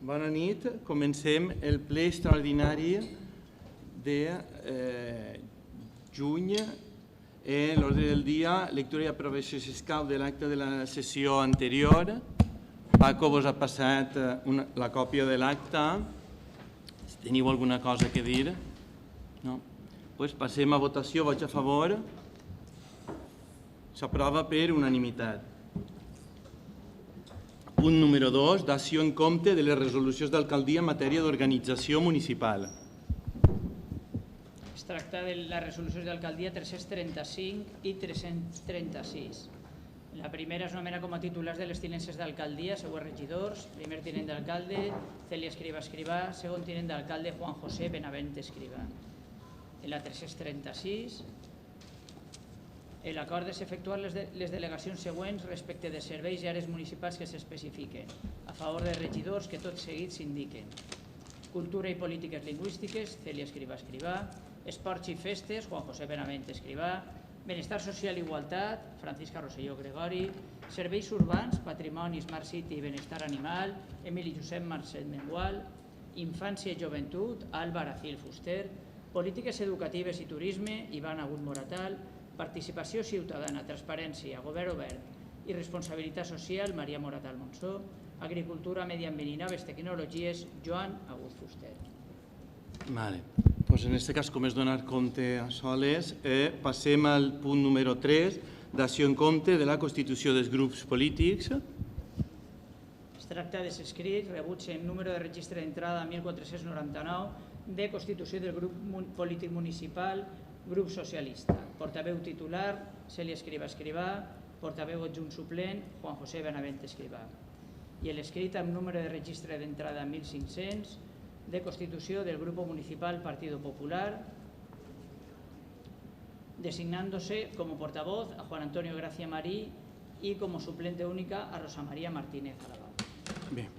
Bona nit. Comencem el ple extraordinari de juny. L'ordre del dia, lectura i aprovació s'escau de l'acte de la sessió anterior. Paco vos ha passat la còpia de l'acte. Si teniu alguna cosa que dir? No? Doncs passem a votació. Vots a favor? S'aprova per unanimitat. Punt número 2, dació en compte de les resolucions d'alcaldia en matèria d'organització municipal. Es tracta de les resolucions d'alcaldia 335 i 336. La primera es nomena com a titulars de les tinences d'alcaldia següents regidors: primer tinent d'alcalde, Celia Escrivà Escrivà; segon tinent d'alcalde, Juan José Benavent Escrivà. En la 336, l'acord és efectuar les delegacions següents respecte de serveis i àrees municipals que s'especifiquen, a favor de regidors que tot seguit s'indiquen: cultura i polítiques lingüístiques, Celia Escrivà Escrivà; esports i festes, Juan José Benavent Escrivà; benestar social i igualtat, Francisca Rosselló Gregori; serveis urbans, patrimoni, Smart City i benestar animal, Emili Josep Marcet Mengual; infància i joventut, Alba Aracil Fuster; polítiques educatives i turisme, Ivan Agut Moratal; participació ciutadana, transparència, govern obert i responsabilitat social, Maria Moratal Monsó; agricultura, medi ambient i noves tecnologies, Joan Agut Fuster. Vale. Pues en aquest cas, com és donar compte a soles, passem al punt número 3, dació en compte de la constitució dels grups polítics. Es tracta de l'escrit rebuig en número de registre d'entrada 1499 de constitució del grup polític municipal Grup Socialista. Portaveu titular, Celia Escrivà Escrivà; portaveu adjunt suplent, Juan José Benavent Escrivà. I l'escrit amb número de registre d'entrada 1500 de constitució del Grupo Municipal Partido Popular, designándose como portavoz a Juan Antonio Gracia Marí y como suplente única a Rosa María Martínez Alabau. Bé,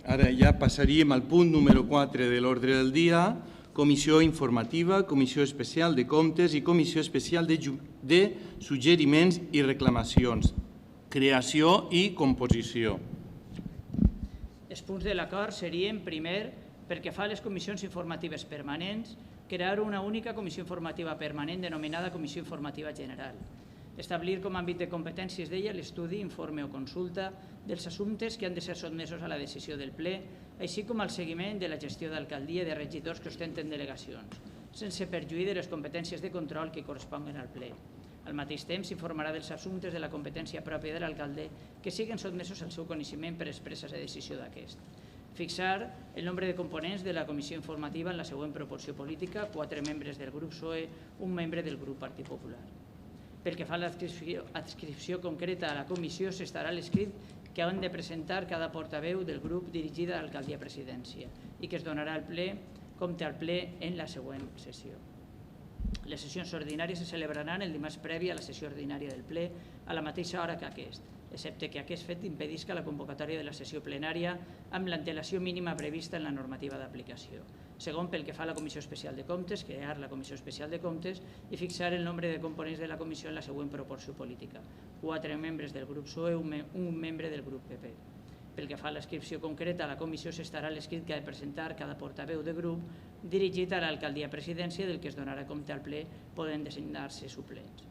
ara ja passaríem al punt número 4 de l'ordre del dia: Comissió informativa, Comissió especial de comptes i Comissió especial de suggeriments i reclamacions. Creació i composició. Els punts de l'acord serien, primer, pel que fa a les comissions informatives permanents, crear una única comissió informativa permanent denominada Comissió Informativa General. Establir com a àmbit de competències d'ella l'estudi, informe o consulta dels assumptes que han de ser sotmesos a la decisió del ple, així com el seguiment de la gestió d'alcaldia de regidors que ostenten delegacions, sense perjuí de les competències de control que corresponguen al ple. Al mateix temps, s'informarà dels assumptes de la competència pròpia de l'alcalde que siguen sotmesos al seu coneixement per expressa decisió d'aquest. Fixar el nombre de components de la comissió informativa en la següent proporció política: 4 membres del grup PSOE, 1 membre del grup Partit Popular. Pel que fa a l'adscripció concreta a la comissió, s'estarà l'escrit que han de presentar cada portaveu del grup dirigida a l'alcaldia presidència i que es donarà al ple compte al ple en la següent sessió. Les sessions ordinàries se celebraran el dimarts previ a la sessió ordinària del ple a la mateixa hora que aquest, excepte que aquest fet impedisca la convocatòria de la sessió plenària amb l'antelació mínima prevista en la normativa d'aplicació. Segon, pel que fa a la Comissió Especial de Comptes, crear la Comissió Especial de Comptes i fixar el nombre de components de la comissió en la següent proporció política: 4 membres del grup PSOE, 1 membre del grup PP. Pel que fa a l'inscripció concreta a la comissió, s'estarà l'escrit que ha de presentar cada portaveu de grup dirigit a l'alcaldia presidència, del que es donarà compte al ple, poden designar-se suplents.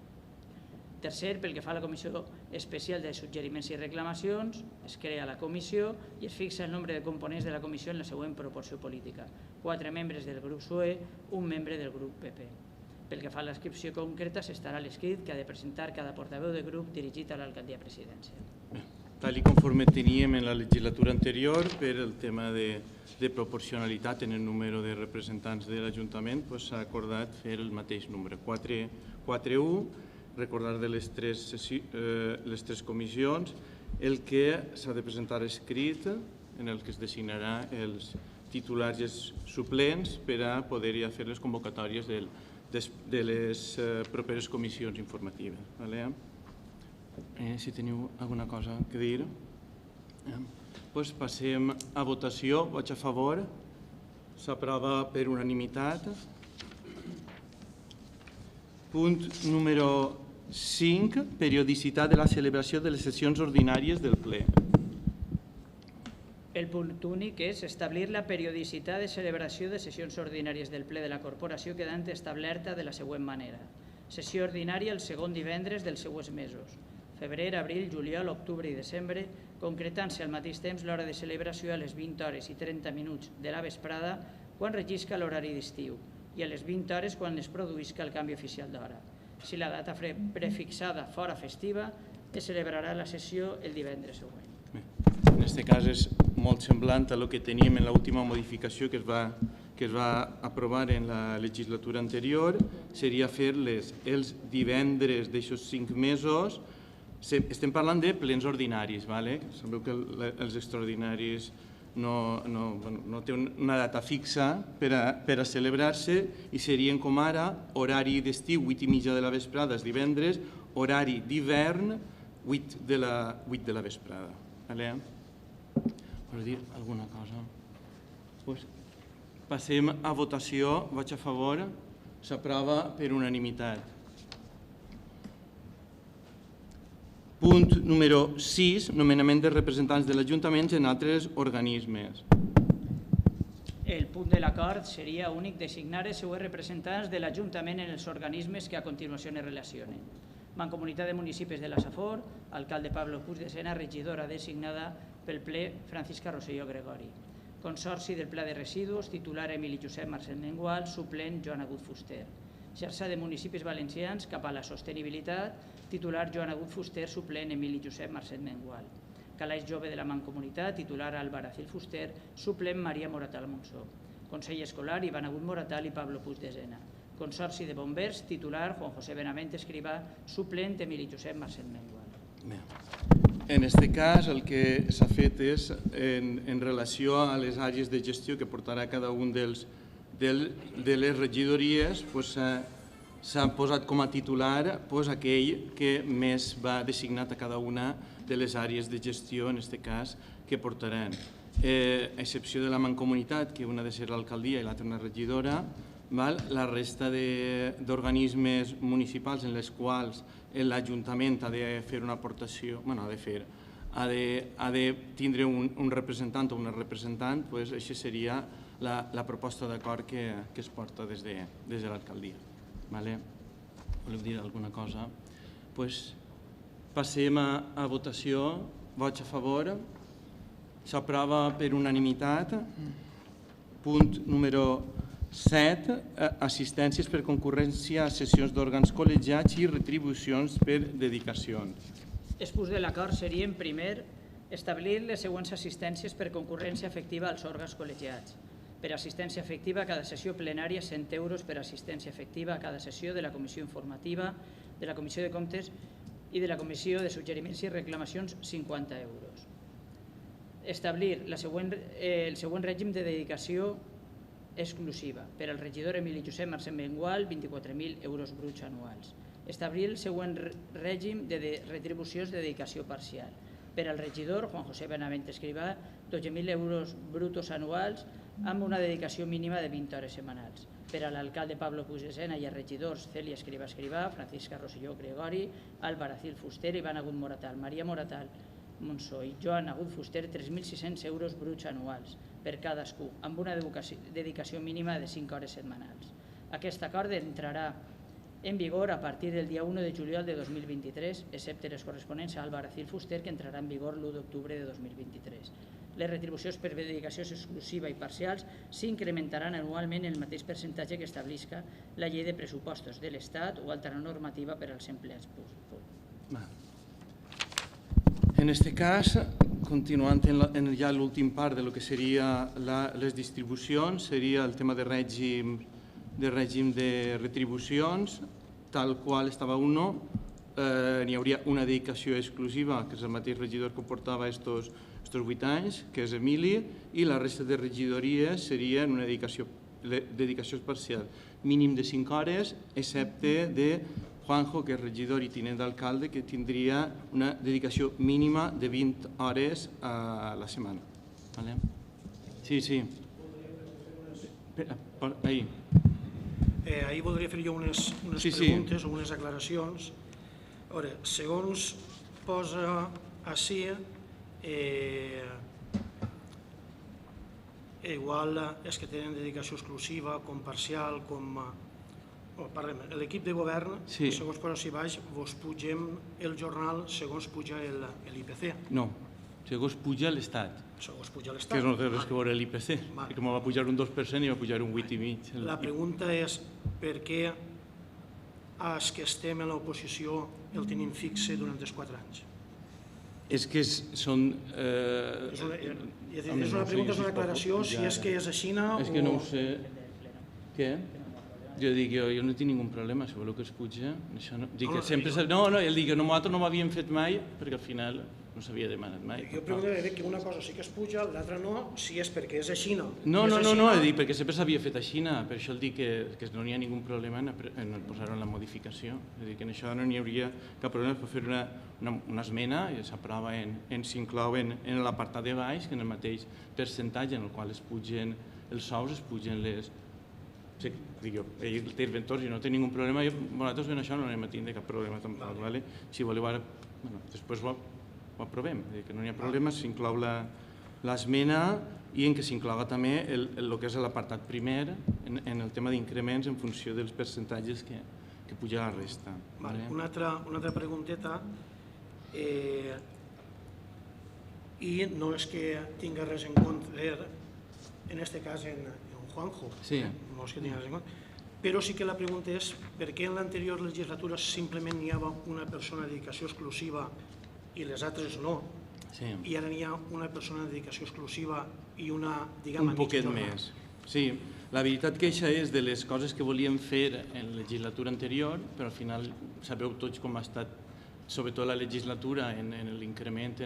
Tercer, pel que fa a la Comissió Especial de Suggeriments i Reclamacions, es crea la comissió i es fixa el nombre de components de la comissió en la següent proporció política: 4 membres del grup PSOE, 1 membre del grup PP. Pel que fa a l'inscripció concreta, s'estarà l'escrit que ha de presentar cada portaveu de grup dirigit a l'alcaldia presidència. Tal i conforme teníem en la legislatura anterior, per el tema de proporcionalitat en el número de representants de l'Ajuntament, s'ha acordat fer el mateix número, 4-1. Recordar de les tres comissions el que s'ha de presentar escrit, en el que es designarà els titulars i els suplents per a poder fer les convocatòries de les properes comissions informatives. Si teniu alguna cosa que dir, doncs passem a votació. Vots a favor? S'aprova per unanimitat. Punt número 5, periodicitat de la celebració de les sessions ordinàries del ple. El punt únic és establir la periodicitat de celebració de sessions ordinàries del ple de la corporació quedant establerta de la següent manera. Sessió ordinària el segon divendres dels següents mesos, febrer, abril, juliol, octubre i desembre, concretant-se al mateix temps l'hora de celebració a les 20 hores i 30 minuts de la vesprada quan regisca l'horari d'estiu i a les 20 hores quan es produïsca el canvi oficial d'hora. Si la data prefixada fora festiva, es celebrarà la sessió el divendres següent. En aquest cas és molt semblant a el que teníem en l'última modificació que es va aprovar en la legislatura anterior, seria fer els divendres d'aixòs 5 mesos. Estem parlant de plens ordinaris, sabeu que els extraordinaris no té una data fixa per a celebrar-se i serien com ara horari d'estiu 8:30 de la vesprada els divendres, horari d'hivern 8 de la vesprada. Vols dir alguna cosa? Passem a votació. Vaig a favor. S'aprova per unanimitat. Punt número 6. Nomenament de representants de l'Ajuntament en altres organismes. El punt de l'acord seria únic designar els següents representants de l'Ajuntament en els organismes que a continuació es relacionen. Mancomunitat de Municipis de la Safor, alcalde Pablo Puig de Sena, regidora designada pel ple Francisca Rosselló Gregori. Consorci del Pla de Residus, titular Emili Josep Marcel Mengual, suplent Joan Agut Fuster. Xarxa de Municipis Valencians cap a la Sostenibilitat, titular Joan Agut Fuster, suplent Emili Josep Marcel Mengual. Calaix Jove de la Mancomunitat, titular Albaracil Fuster, suplent Maria Moratal Monsó. Consell Escolar, Ivan Agut Moratal i Pablo Puig de Sena. Consorci de Bombers, titular Juan José Benavent Escrivà, suplent Emili Josep Marcel Mengual. En aquest cas el que s'ha fet és, en relació a les àrees de gestió que portarà cada un de les regidories, s'ha posat com a titular aquell que més va designat a cada una de les àrees de gestió, en aquest cas, que portaran. A excepció de la Mancomunitat, que una ha de ser l'alcaldia i l'altra una regidora, la resta d'organismes municipals en les quals l'Ajuntament ha de fer una aportació, ha de tindre un representant o una representant, això seria la proposta d'acord que es porta des de l'alcaldia. Voleu dir alguna cosa? Passem a votació. Vots a favor. S'aprova per unanimitat. Punt número 7. Assistències per concurrència a sessions d'òrgans col·legiats i retribucions per dedicacions. Els punts de l'acord serien, primer, establir les següents assistències per concurrència efectiva als òrgans col·legiats. Per assistència efectiva a cada sessió plenària, 100 euros. Per assistència efectiva a cada sessió de la Comissió Informativa, de la Comissió de Comptes i de la Comissió de Suggeriments i Reclamacions, 50 euros. Establir el següent règim de dedicació exclusiva. Per al regidor Emili Josep Marcel Mengual, 24.000 euros bruts anuals. Establir el següent règim de retribucions de dedicació parcial. Per al regidor Juan José Benavent Escrivà, 12.000 euros brutos anuals amb una dedicació mínima de 20 hores setmanals. Per a l'alcalde Pablo Puig de Sena i els regidors Cèlia Escrivà, Francisca Rosselló Gregori, Albaracil Fuster, Ivan Agut Moratal, Maria Moratal Monsó i Joan Agut Fuster, 3.600 euros bruts anuals per cadascú, amb una dedicació mínima de 5 hores setmanals. Aquest acord entrarà en vigor a partir del dia 1 de juliol de 2023, excepte les corresponents a Albaracil Fuster, que entrarà en vigor l'1 d'octubre de 2023. Les retribucions per dedicacions exclusiva i parcials s'incrementaran anualment en el mateix percentatge que establisca la llei de pressupostos de l'Estat o altra normativa per als empleats públics. En aquest cas, continuant ja l'últim part del que seria les distribucions, seria el tema de règim de retribucions, tal qual estava uno, n'hi hauria una dedicació exclusiva, que és el mateix regidor que portava estos 8 anys, que és Emili, i la resta de regidories serien una dedicació parcial, mínim de 5 hores, excepte de Juanjo, que és regidor i tinent d'alcalde, que tindria una dedicació mínima de 20 hores a la setmana. Sí. Ahí. Ahir voldria fer jo unes preguntes o unes aclaracions. Segons posa així, igual és que tenen dedicació exclusiva, com parcial, com... L'equip de govern, segons posa si baix, vos pugem el jornal segons puja l'IPC. No, segons puja l'Estat. Segons puja l'Estat. Que no té res que veure l'IPC, que com va pujar un 2% i va pujar un 8,5%. La pregunta és per què els que estem en l'oposició el tenim fixe durant els 4 anys? És que són... És una pregunta, és una declaració, si és que és així o... És que no ho sé. Què? Jo dic, jo no tinc ningú problema, si voleu que es puja. No, ell dic que nosaltres no ho havíem fet mai, perquè al final no s'havia demanat mai. Jo preguntaré que una cosa sí que es puja, l'altra no, si és perquè és així. No, dic, perquè sempre s'havia fet així, per això el dic que no hi ha ningú problema en posar-ho en la modificació. És a dir, que en això no n'hi hauria cap problema per fer una esmena i s'aprova s'inclou en l'apartat de baix, que en el mateix percentatge en el qual es pugen els sous, es pugen les... Dic jo, ell té inventors i no té ningú problema, nosaltres en això no anem a tindre cap problema tampoc, si voleu ara, després ho aprovem, que no hi ha problema, s'inclou l'esmena i en què s'incloga també el que és l'apartat primer en el tema d'increments en funció dels percentatges que puja la resta. Una altra pregunteta, i no és que tinga res en contra, en aquest cas en Juanjo, no és que tinga res en compte, però sí que la pregunta és per què en l'anterior legislatura simplement hi havia una persona de dedicació exclusiva i les altres no, i ara n'hi ha una persona de dedicació exclusiva i una, diguem, un poquet més. Sí, la veritat que això és de les coses que volíem fer en la legislatura anterior, però al final sabeu tots com ha estat, sobretot la legislatura, en l'increment,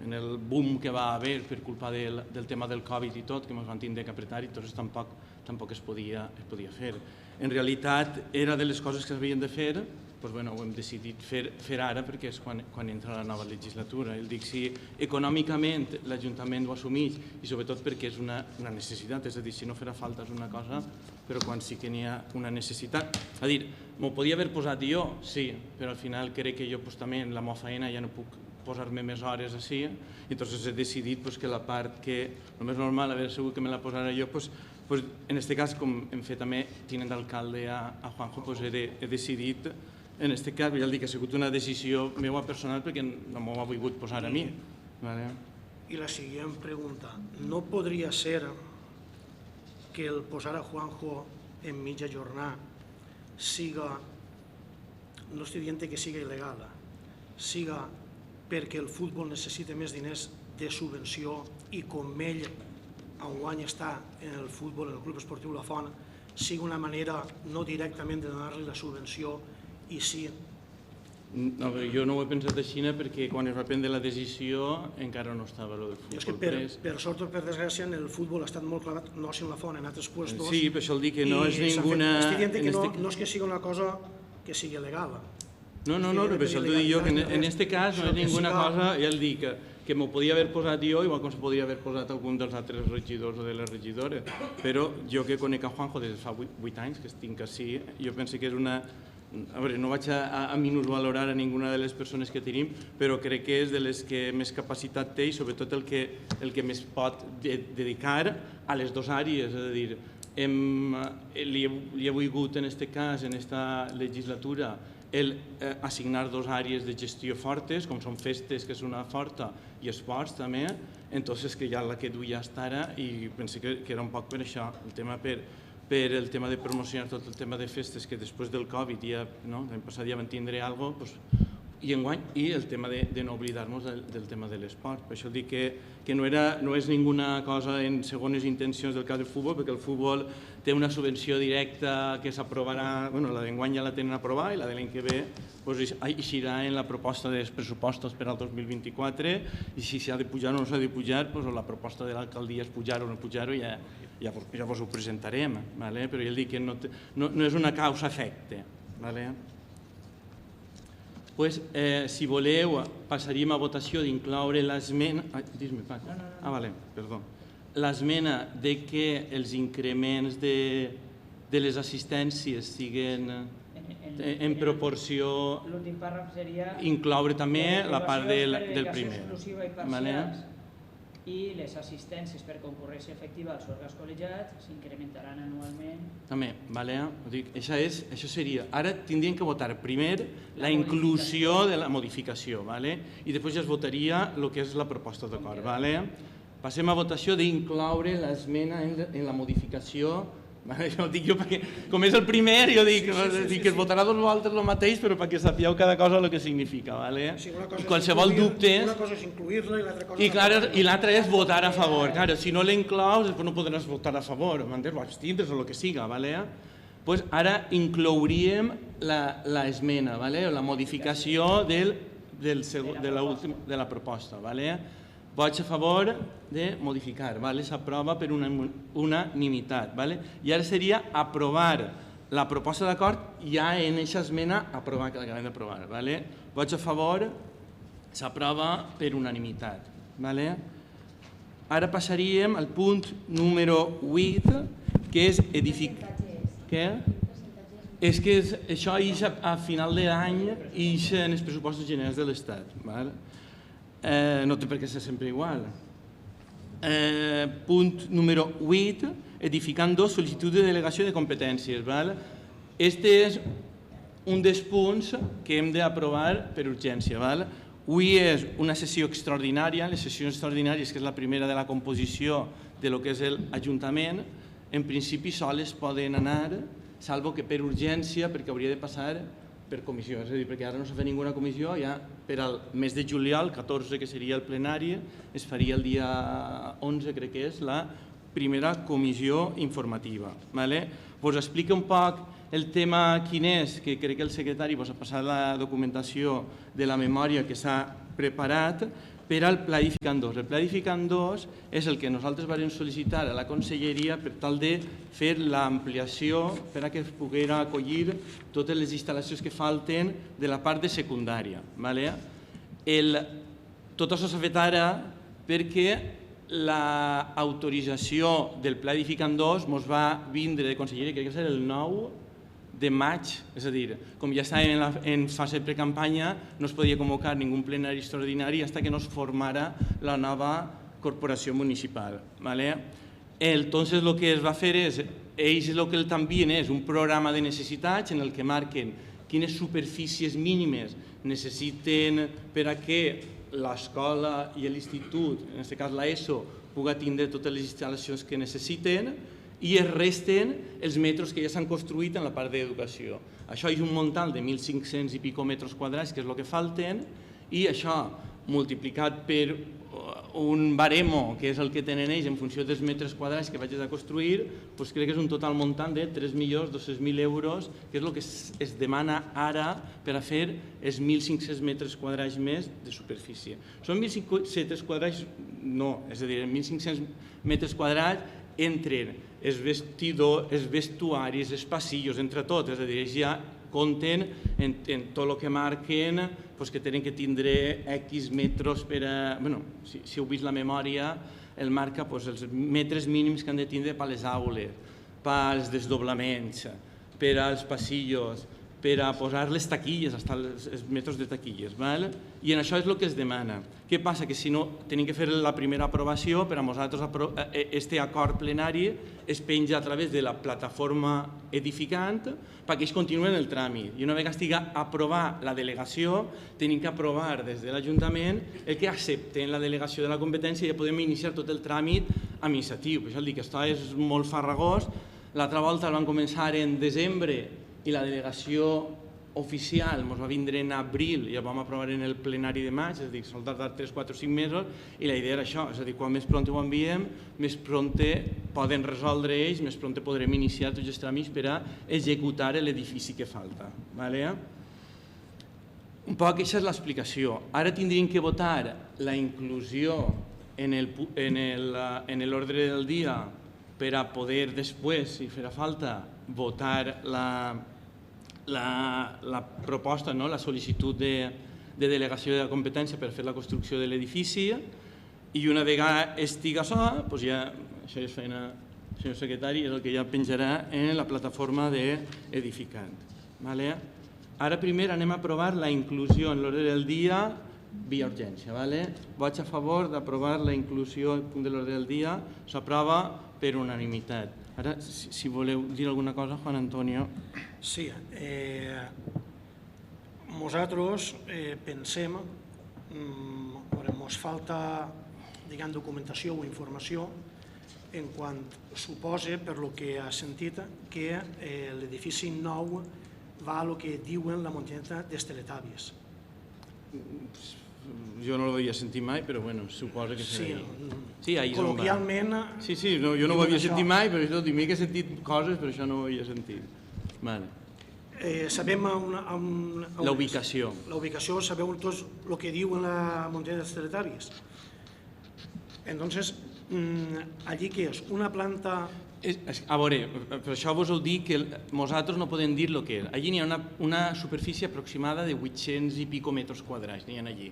en el boom que va haver per culpa del tema del Covid i tot, que ens van tindre que apretar i llavors tampoc es podia fer. En realitat, era de les coses que s'havien de fer, doncs ho hem decidit fer ara perquè és quan entra la nova legislatura. El dic, si econòmicament l'Ajuntament ho assumeix i sobretot perquè és una necessitat, és a dir, si no farà falta és una cosa, però quan sí que n'hi ha una necessitat. És a dir, m'ho podia haver posat jo, sí, però al final crec que jo també en la meva feina ja no puc posar-me més hores així, i llavors he decidit que la part que el més normal haver sigut que me la posara jo, en aquest cas, com hem fet també tinent d'alcalde a Juanjo, he decidit, en aquest cas, ja dic que ha sigut una decisió meva personal perquè no m'ho ha volgut posar a mi. I la següent pregunta, no podria ser que el posar a Juanjo en mitja jornada siga, no estic dient que siga il·legal, siga perquè el futbol necessita més diners de subvenció i com ell enguany està en el futbol, en el Club Esportiu La Font, sigui una manera no directament de donar-li la subvenció i sí... Jo no ho he pensat així perquè quan es va prendre la decisió encara no estava el futbol. És que per sort o per desgràcia en el futbol ha estat molt clavat, no si en La Font, en altres puestos... Sí, per això el dic que no és ninguna... Estic dient que no és que sigui una cosa que sigui legal. No, per això t'ho dic jo, que en aquest cas no és ninguna cosa, ja el dic, que m'ho podia haver posat jo, igual com s'ho podia haver posat algun dels altres regidors o de les regidores, però jo que conec a Juanjo des de fa 8 anys, que estic així, jo penso que és una... A veure, no vaig a minusvalorar a ninguna de les persones que tenim, però crec que és de les que més capacitat té i sobretot el que més pot dedicar a les dues àrees, és a dir, li he volgut en aquest cas, en aquesta legislatura, assignar dues àrees de gestió fortes, com són festes, que és una forta, i esports també, entonces que ja la que duia hasta ara, i penso que era un poc per això, el tema per el tema de promocionar tot el tema de festes, que després del Covid, l'any passat ja van tindre alguna cosa, i enguany, i el tema de no oblidar-nos del tema de l'esport. Per això dic que no és ninguna cosa en segones intencions del cas del futbol, perquè el futbol té una subvenció directa que s'aprovarà, la d'enguany ja la tenen aprovada i la de l'any que ve eixirà en la proposta dels pressupostos per al 2024 i si s'ha de pujar o no s'ha de pujar, la proposta de l'alcaldia és pujar o no pujar-ho, ja vos ho presentarem, però ja dic que no és una causa-efecte. Si voleu, passaríem a votació d'incloure l'esmena... L'esmena que els increments de les assistències siguin en proporció... L'últim pàrraf seria... Incloure també la part del primer. i les assistències per concurrència efectiva als òrgans col·legiats s'incrementaran anualment. També, això seria. Ara tindríem que votar primer la inclusió de la modificació i després ja es votaria el que és la proposta d'acord. Passem a votació d'incloure l'esmena en la modificació. Jo ho dic perquè, com és el primer, jo dic que es votarà dos voltes el mateix, però perquè sapigueu cada cosa el que significa. Qualsevol dubte... Una cosa és incluir-la i l'altra cosa... I l'altra és votar a favor. Si no l'inclous, després no podràs votar a favor, o abstindre's o el que siga. Ara inclouríem l'esmena, la modificació de la proposta. Vots a favor de modificar, s'aprova per unanimitat. I ara seria aprovar la proposta d'acord ja en aquesta esmena aprovar que l'acabem d'aprovar. Vots a favor, s'aprova per unanimitat. Ara passaríem al punt número 8, que és edificar... Què? És que això és a final de l'any i en els pressupostos generals de l'Estat. No té per què ser sempre igual. Punt número 8, edificant 2, sol·licitud de delegació de competències. Este és un dels punts que hem d'aprovar per urgència. Avui és una sessió extraordinària, les sessions extraordinàries, que és la primera de la composició de lo que és l'Ajuntament, en principi soles poden anar, salvo que per urgència, perquè hauria de passar per comissió, és a dir, perquè ara no s'ha fet ninguna comissió, ja per al mes de juliol, 14, que seria el plenari, es faria el dia 11, crec que és, la primera comissió informativa. Vos explico un poc el tema quin és, que crec que el secretari vos ha passat la documentació de la memòria que s'ha preparat per al Pla Edificant 2. El Pla Edificant 2 és el que nosaltres vam sol·licitar a la Conselleria per tal de fer l'ampliació per a que es poguera acollir totes les instal·lacions que falten de la part de secundària. Tot això s'ha fet ara perquè l'autorització del Pla Edificant 2 ens va vindre de Conselleria, crec que va ser el 9 de maig, és a dir, com ja estàvem en fase de precampanya, no es podia convocar ningú plenari extraordinari fins que no es formara la nova corporació municipal. Entonces, el que es va fer és, ells el que també és un programa de necessitats en el que marquen quines superfícies mínimes necessiten per a que l'escola i l'institut, en aquest cas l'ESO, pugui tindre totes les instal·lacions que necessiten i es resten els metres que ja s'han construït en la part d'educació. Això és un muntant de 1.500 i pico metres quadrats, que és el que falten, i això multiplicat per un baremo, que és el que tenen ells en funció dels metres quadrats que vaig a construir, crec que és un total muntant de 3.200.000 euros, que és el que es demana ara per a fer els 1.500 metres quadrats més de superfície. Són 1.500 quadrats? No, és a dir, 1.500 metres quadrats entre els vestuaris, els passillos, entre tot, és a dir, ells ja compten en tot el que marquen, que tenen que tindre X metres per a... Si heu vist la memòria, el marca els metres mínims que han de tindre per a les aules, per als desdoblaments, per als passillos, per a posar les taquilles, els metres de taquilles. I en això és el que es demana. Què passa? Que si no, tenim que fer la primera aprovació, per a nosaltres aquest acord plenari es penja a través de la plataforma edificant perquè ells continuen el tràmit. I una vegada estigui aprovada la delegació, tenim que aprovar des de l'Ajuntament el que accepten la delegació de la competència i ja podem iniciar tot el tràmit administratiu. Per això dic que això és molt farragós. L'altra volta el van començar en desembre i la delegació oficial ens va vindre en abril i el vam aprovar en el plenari de maig, és a dir, s'ha tardat 3, 4 o 5 mesos, i la idea era això, és a dir, quan més pront ho enviem, més pront poden resoldre ells, més pront podrem iniciar tots els tràmits per a executar l'edifici que falta. Un poc aquesta és l'explicació. Ara tindríem que votar la inclusió en l'ordre del dia per a poder després, si farà falta, votar la proposta, la sol·licitud de delegació de la competència per fer la construcció de l'edifici, i una vegada estigui això, ja, això és feina, senyor secretari, és el que ja penjarà en la plataforma d'edificant. Ara primer anem a aprovar la inclusió en l'ordre del dia via urgència. Vots a favor d'aprovar la inclusió al punt de l'ordre del dia. S'aprova per unanimitat. Ara, si voleu dir alguna cosa, Juan Antonio. Sí, nosaltres pensem, ens falta documentació o informació en quant suposa, per lo que ha sentit, que l'edifici nou va a lo que diuen la montañeta dels Teletàbies. Jo no l'havia sentit mai, però bueno, suposo que serà ahí. Col·loquialment... Sí, jo no ho havia sentit mai, però jo dic que he sentit coses, però això no ho havia sentit. Sabem la ubicació. La ubicació, sabeu tots el que diuen la montañeta dels Teletàbies. Entonces, allí què és? Una planta... A veure, per això vos ho dic que nosaltres no podem dir el que és. Allí n'hi ha una superfície aproximada de 800 i pico metres quadrats, n'hi ha allí.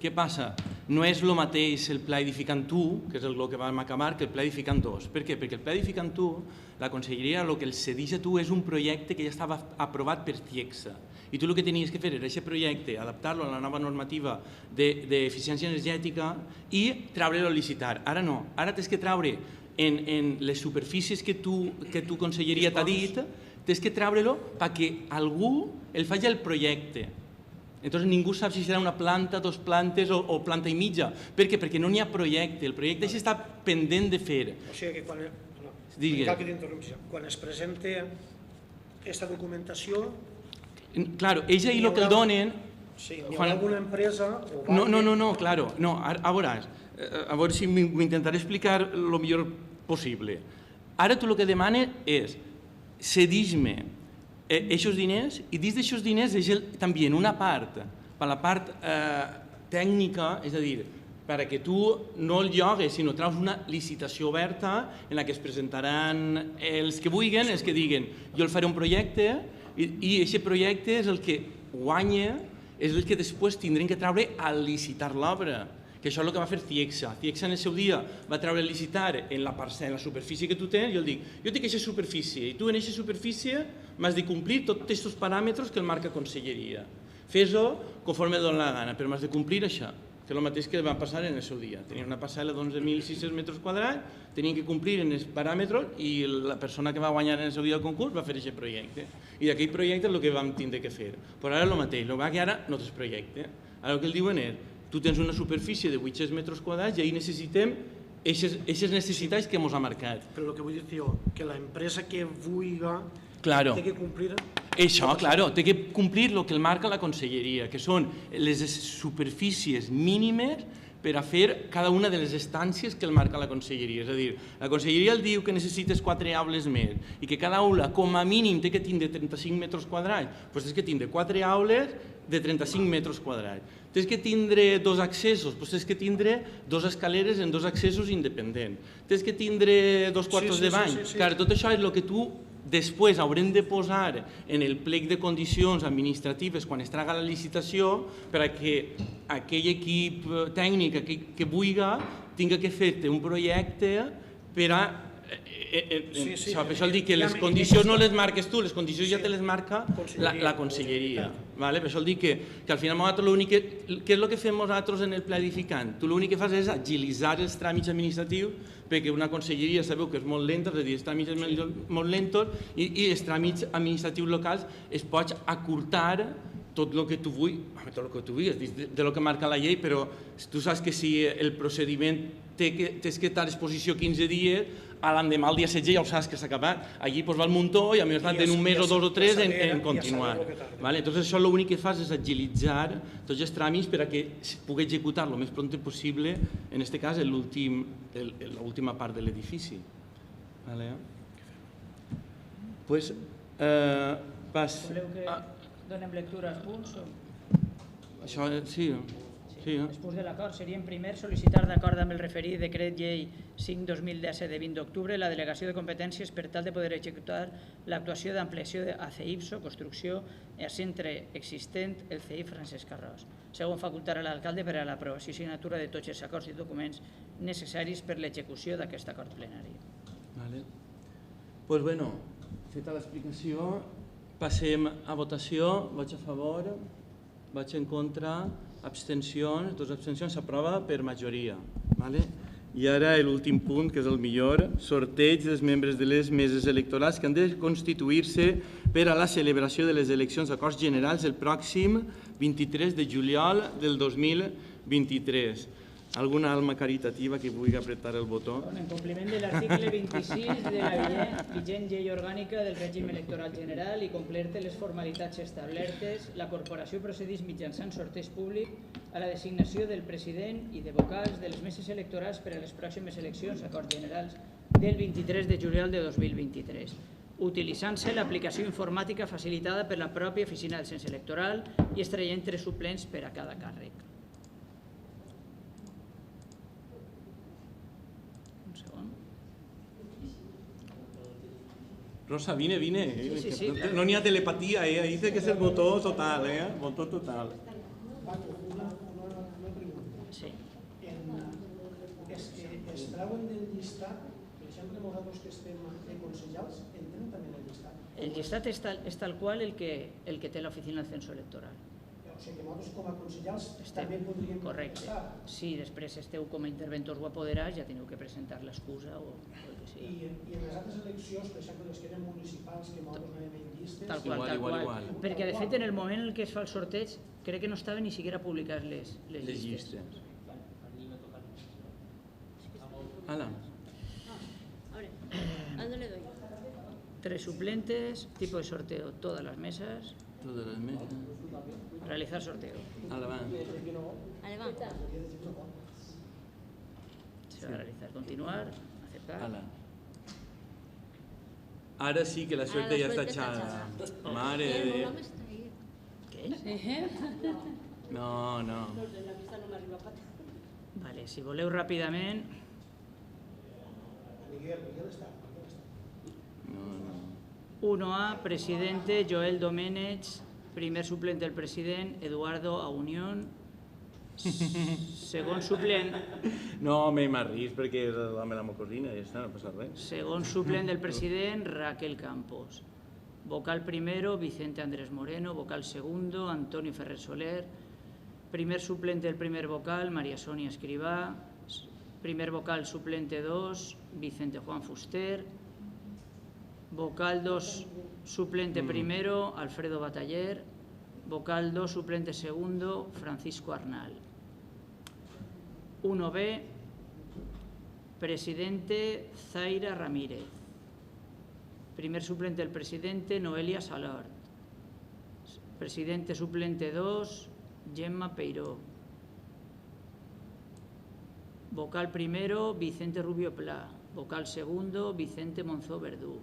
Què passa? No és el mateix el Pla Edificant 1, que és el que vam acabar, que el Pla Edificant 2. Per què? Perquè el Pla Edificant 1, la conselleria el que el cedeix a tu és un projecte que ja estava aprovat per CIECSA. I tu el que tenies que fer era aquest projecte, adaptar-lo a la nova normativa d'eficiència energètica i treure-lo a licitar. Ara no, ara tens que treure en les superfícies que tu conselleria t'ha dit, tens que treure-lo perquè algú el faci el projecte. Entonces ningú sap si serà una planta, dos plantes o planta i mitja. Per què? Perquè no n'hi ha projecte, el projecte està pendent de fer. O sigui que quan es presenta aquesta documentació... Claro, ells ahir el que el donen... Sí, n'hi ha alguna empresa... No, claro, a veure si m'ho intentaré explicar el millor possible. Ara tu el que demanes és cedix-me aquests diners i dins d'aquests diners també una part, per la part tècnica, és a dir, perquè tu no el llogues, sinó treus una licitació oberta en la que es presentaran els que vulguin, els que diguen jo el faré un projecte i aquest projecte és el que guanya, és el que després tindrem que treure a licitar l'obra. Que això és el que va fer CIECSA. CIECSA en el seu dia va treure a licitar en la superfície que tu tens, jo dic, jo tinc aquesta superfície i tu en aquesta superfície m'has de complir tots aquests paràmetres que el marca conselleria. Fes-ho conforme et dona la gana, però m'has de complir això, que és el mateix que va passar en el seu dia. Tenia una parcel·la d'11.600 metres quadrats, tenien que complir en els paràmetres i la persona que va guanyar en el seu dia el concurs va fer aquest projecte. I d'aquell projecte és el que vam tindre que fer. Però ara és el mateix, el que ara no tens projecte. Ara el que el diuen és tu tens una superfície de 800 metres quadrats i ahir necessitem aquestes necessitats que ens ha marcat. Però el que vull dir jo, que l'empresa que vulgui té que complir... Això, claro, té que complir el que el marca la conselleria, que són les superfícies mínimes per a fer cada una de les estàncies que el marca la conselleria. És a dir, la conselleria el diu que necessites 4 aules més i que cada aula com a mínim té que tindre 35 metres quadrats, doncs tens que tindre 4 aules de 35 metres quadrats. Tens que tindre 2 accessos, doncs tens que tindre 2 escaleres en 2 accessos independents. Tens que tindre 2 quartos de bany. Tot això és el que tu després haurem de posar en el plec de condicions administratives quan es traga la licitació perquè aquell equip tècnic que vulgui tingui que fer-te un projecte per a... Per això dic que les condicions no les marques tu, les condicions ja te les marca la conselleria. Per això dic que al final què és el que fem nosaltres en el pla edificant? Tu l'únic que fas és agilitzar els tràmits administratius perquè una conselleria sabeu que és molt lenta, és a dir, els tràmits són molt lentos i els tràmits administratius locals es pots acurtar tot el que tu vulguis, del que marca la llei, però tu saps que si el procediment tens que estar a exposició 15 dies, a l'endemà, el dia 16, ja ho saps que s'ha acabat. Allí va al muntó i a més en un mes o 2 o 3 en continuar. Entonces això l'únic que fas és agilitzar tots els tràmits per a que es pugui executar el més pront possible, en aquest cas, l'última part de l'edifici. Pues, voleu que donem lectura als punts? Això, sí. Els punts de l'acord serien, primer, sol·licitar d'acord amb el referit decret llei 5-2017 de 20 d'octubre la delegació de competències per tal de poder executar l'actuació d'ampliació a CEIPSO, construcció al centre existent, el CEIP Francesc Carròs. Segon, facultar a l'alcalde per a l'aprovació i signatura de tots els acords i documents necessaris per l'execució d'aquest acord plenari. Doncs bé, feta l'explicació, passem a votació. Vaig a favor, vaig en contra, abstencions, 2 abstencions, s'aprova per majoria. I ara l'últim punt, que és el millor, sorteig dels membres de les meses electorals que han de constituir-se per a la celebració de les eleccions a Corts Generals el pròxim 23 de juliol del 2023. Alguna alma caritativa que vulgui apretar el botó? En compliment de l'article 26 de la vigent llei orgànica del règim electoral general i complerte les formalitats establertes, la corporació procedeix mitjançant sorteig públic a la designació del president i de vocals de les meses electorals per a les pròximes eleccions a Corts Generals del 23 de juliol de 2023, utilitzant-se l'aplicació informàtica facilitada per la pròpia oficina del cens electoral i extraient 3 suplents per a cada càrrec. Rosa, vine. Sí. No n'hi ha telepatia, dice que és el botó total, botó total. Sí. És que es treuen del llistat, per exemple, nosaltres que estem de consellals, entrem també en el llistat. El llistat és tal qual el que té l'oficina del censo electoral. O sigui que nosaltres com a consellals també podríem estar. Correcte. Si després esteu com a interventors o apoderats, ja teniu que presentar l'excusa o el que sigui. I en les altres eleccions, per exemple, les que eren municipals, que nosaltres anem en llistes... Tal qual. Perquè, de fet, en el moment en què es fa el sorteig, crec que no estaven ni siquiera publicades les llistes. Hala. ¿Dónde le doy? 3 suplentes, tipo de sorteo, todas las mesas. Todas las mesas. Realizar sorteo. Hala, va. Vale, va. Se va a realizar. Continuar. Aceptar. Hala. Ara sí que la suerte ja està echada. Mare de Déu. ¿Qué? No. Vale, si voleu ràpidament... Miguel està. 1A, presidente Joel Doménech, primer suplente del president Eduardo Aunión, segon suplent... No, m'he ris perquè és la meva cosina, ja està, no passa res. Segon suplent del president Raquel Campos. Vocal primero, Vicente Andrés Moreno. Vocal segundo, Antonio Ferrer Soler. Primer suplente del primer vocal, María Sonia Escrivá. Primer vocal suplente 2, Vicente Juan Fuster. Vocal 2, suplente primero, Alfredo Bataller. Vocal 2, suplente segundo, Francisco Arnal. 1B, presidente Zaira Ramírez. Primer suplente del presidente, Noelia Salort. Presidente suplente 2, Gemma Peiró. Vocal primero, Vicente Rubio Pla. Vocal segundo, Vicente Monzó Verdú.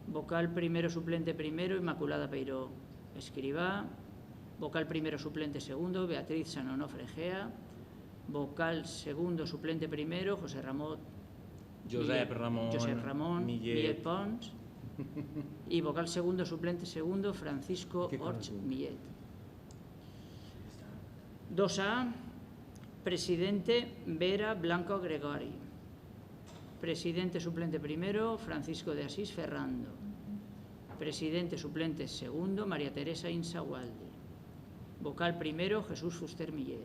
Vocal primero suplente primero, Inmaculada Peiró. Escrivá. Vocal primero suplente segundo, Beatriz San Onofre Egea. Vocal segundo suplente primero, Josep Ramón Millet Pons. Y vocal segundo suplente segundo, Francisco Orch Millet. 2A, presidente Vera Blanco Gregori. Presidente suplente primero, Francisco de Asís Ferrando. Presidente suplente segundo, María Teresa Insagualde. Vocal primero, Jesús Fuster Millet.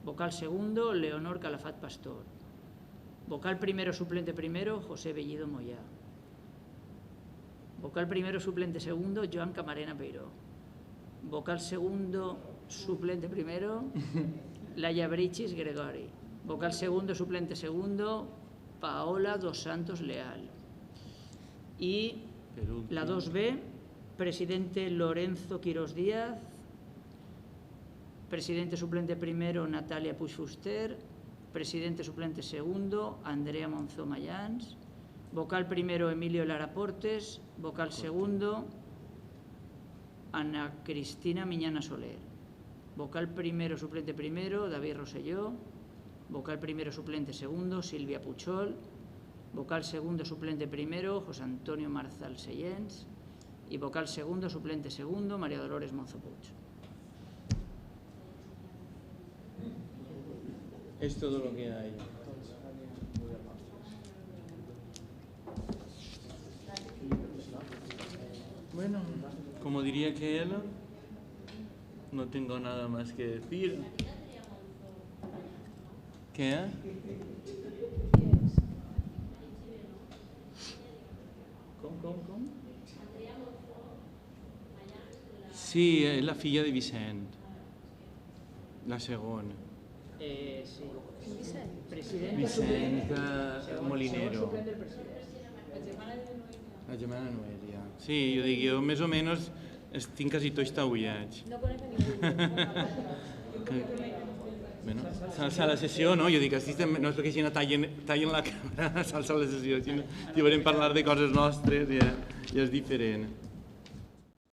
Vocal segundo, Leonor Calafat Pastor. Vocal primero suplente primero, José Bellido Moyá. Vocal primero suplente segundo, Joan Camarena Peiró. Vocal segundo suplente primero, Laia Brichis Gregori. Vocal segundo suplente segundo, Paola dos Santos Leal. Y la 2B, presidente Lorenzo Quirós Díaz. Presidente suplente primero, Natalia Puig Fuster. Presidente suplente segundo, Andrea Monzó Mayans. Vocal primero, Emilio Lara Portes. Vocal segundo, Ana Cristina Miñana Soler. Vocal primero suplente primero, David Rosselló. Vocal primero suplente segundo, Silvia Puchol. Vocal segundo suplente primero, José Antonio Marzal Seyens. Y vocal segundo suplente segundo, María Dolores Monzo Puig. Es todo lo que hay. Bueno, como diría que él, no tengo nada más que decir. ¿Qué? Com? Sí, és la filla de Vicent. La segona. Sí. Vicent Molinero. La germana Noelia. Sí, jo més o menys estic quasi tots taullats. No conec a ningú. Bueno, s'alça la sessió, no? Jo dic, no és perquè si no tallen la càmera, s'alça la sessió, si no, si volem parlar de coses nostres ja és diferent.